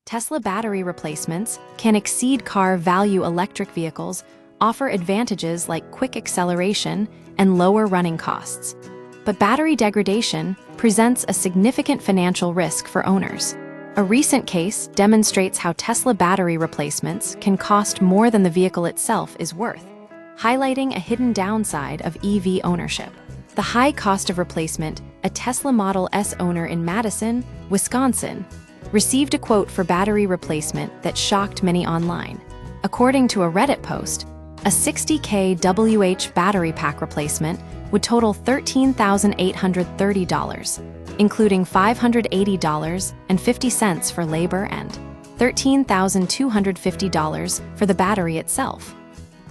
Tesla battery replacements can exceed car value. Electric vehicles offer advantages like quick acceleration and lower running costs. But battery degradation presents a significant financial risk for owners. A recent case demonstrates how Tesla battery replacements can cost more than the vehicle itself is worth, highlighting a hidden downside of EV ownership. The high cost of replacement. A Tesla Model S owner in Madison, Wisconsin, received a quote for battery replacement that shocked many online. According to a Reddit post, a 60 kWh battery pack replacement would total $13,830, including $580.50 for labor and $13,250 for the battery itself.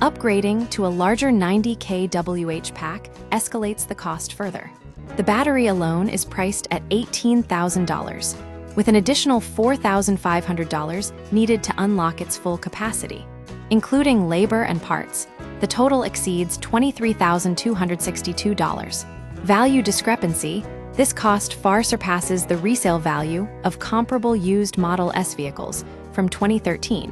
Upgrading to a larger 90 kWh pack escalates the cost further. The battery alone is priced at $18,000, with an additional $4,500 needed to unlock its full capacity. Including labor and parts, the total exceeds $23,262. Value discrepancy. This cost far surpasses the resale value of comparable used Model S vehicles from 2013,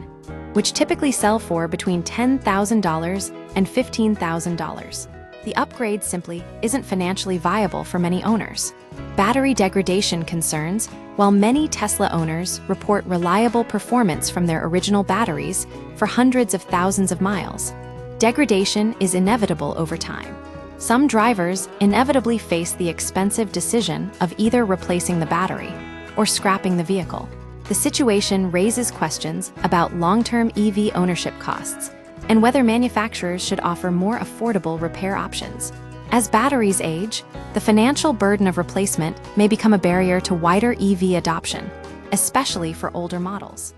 which typically sell for between $10,000 and $15,000. The upgrade simply isn't financially viable for many owners. Battery degradation concerns. While many Tesla owners report reliable performance from their original batteries for hundreds of thousands of miles, degradation is inevitable over time. Some drivers inevitably face the expensive decision of either replacing the battery or scrapping the vehicle. The situation raises questions about long-term EV ownership costs and whether manufacturers should offer more affordable repair options. As batteries age, the financial burden of replacement may become a barrier to wider EV adoption, especially for older models.